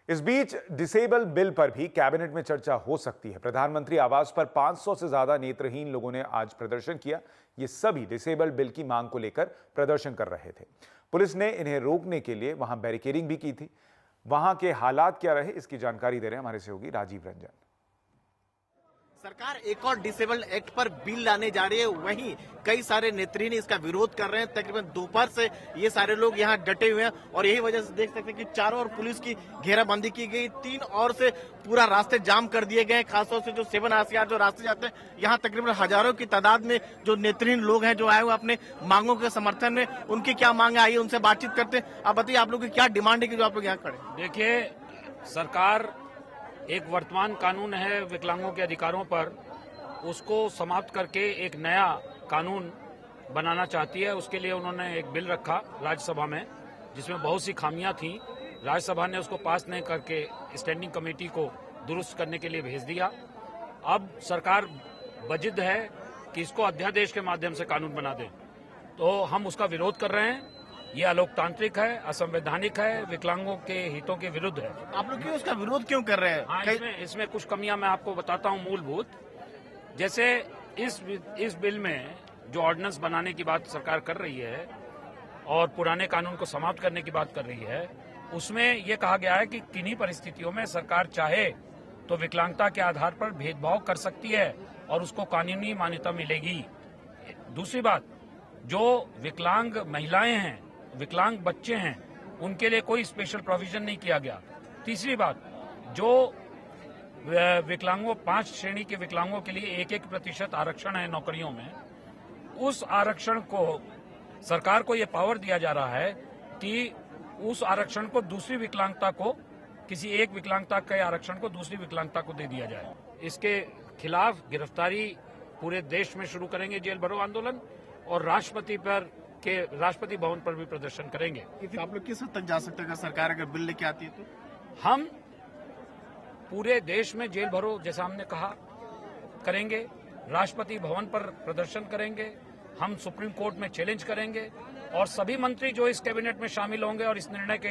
इस बीच disable bill पर भी कैबिनेट में चर्चा हो सकती है। प्रधानमंत्री आवास पर 500 से ज्यादा नेत्रहीन लोगों ने आज प्रदर्शन किया। ये सभी डिसेबल बिल की मांग को लेकर प्रदर्शन कर रहे थे। पुलिस ने इन्हें रोकने के लिए वहां बैरिकेडिंग भी की थी। वहां के हालात क्या रहे, इसकी जानकारी दे रहे हैं हमारे सहयोगी राजीव रंजन। सरकार एक और डिसेबल एक्ट पर बिल लाने जा रही है, वहीं कई सारे नेत्रहीन इसका विरोध कर रहे हैं। तकरीबन दोपहर से ये सारे लोग यहाँ डटे हुए हैं और यही वजह से देख सकते हैं कि चारों ओर पुलिस की घेराबंदी की गई। 3 ओर से पूरा रास्ते जाम कर दिए गए। खासतौर से जो 7 आसियार जो रास्ते जाते हैं, यहाँ तकरीबन हजारों की तादाद में जो नेत्रहीन लोग हैं जो आए हुए अपने मांगों के समर्थन में। उनकी क्या मांग आई है, उनसे बातचीत करते हैं। आप बताइए, आप लोग की क्या डिमांड है कि जो आप लोग यहाँ खड़े? देखिए, सरकार एक वर्तमान कानून है विकलांगों के अधिकारों पर, उसको समाप्त करके एक नया कानून बनाना चाहती है। उसके लिए उन्होंने एक बिल रखा राज्यसभा में, जिसमें बहुत सी खामियां थी। राज्यसभा ने उसको पास नहीं करके स्टैंडिंग कमेटी को दुरुस्त करने के लिए भेज दिया। अब सरकार बजिद है कि इसको अध्यादेश के माध्यम से कानून बना दे, तो हम उसका विरोध कर रहे हैं। ये अलोकतांत्रिक है, असंवैधानिक है, विकलांगों के हितों के विरुद्ध है। आप लोग क्यों उसका विरोध क्यों कर रहे हैं? हाँ, इसमें कुछ कमियां मैं आपको बताता हूं मूलभूत। जैसे इस बिल में जो ऑर्डिनेंस बनाने की बात सरकार कर रही है और पुराने कानून को समाप्त करने की बात कर रही है, उसमें यह कहा गया है कि किन्हीं परिस्थितियों में सरकार चाहे तो विकलांगता के आधार पर भेदभाव कर सकती है और उसको कानूनी मान्यता मिलेगी। दूसरी बात, जो विकलांग महिलाएं हैं, विकलांग बच्चे हैं, उनके लिए कोई स्पेशल प्रोविजन नहीं किया गया। तीसरी बात, जो विकलांगों 5 श्रेणी के विकलांगों के लिए 1% आरक्षण है नौकरियों में, उस आरक्षण को सरकार को यह पावर दिया जा रहा है कि उस आरक्षण को दूसरी विकलांगता को, किसी एक विकलांगता के आरक्षण को दूसरी विकलांगता को दे दिया जाए। इसके खिलाफ गिरफ्तारी पूरे देश में शुरू करेंगे, जेल भरो आंदोलन, और राष्ट्रपति भवन पर भी प्रदर्शन करेंगे। आप लोग किस हद तक जा सकते हैं अगर सरकार अगर बिल लेके आती है तो? हम पूरे देश में जेल भरो, जैसा हमने कहा, करेंगे। राष्ट्रपति भवन पर प्रदर्शन करेंगे। हम सुप्रीम कोर्ट में चैलेंज करेंगे और सभी मंत्री जो इस कैबिनेट में शामिल होंगे और इस निर्णय के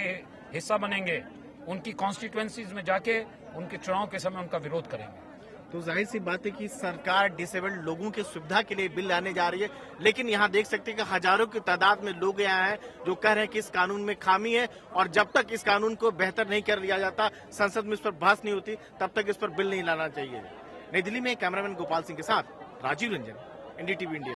हिस्सा बनेंगे, उनकी कॉन्स्टिट्यूएंसीज में जाके उनके चुनाव के समय उनका विरोध करेंगे। तो जाहिर सी बात है कि सरकार डिसेबल्ड लोगों की सुविधा के लिए बिल लाने जा रही है, लेकिन यहाँ देख सकते हैं कि हजारों की तादाद में लोग यहाँ हैं जो कह रहे हैं कि इस कानून में खामी है और जब तक इस कानून को बेहतर नहीं कर दिया जाता, संसद में इस पर बहस नहीं होती, तब तक इस पर बिल नहीं लाना चाहिए। नई दिल्ली में कैमरामैन गोपाल सिंह के साथ राजीव रंजन, एनडीटीवी इंडिया।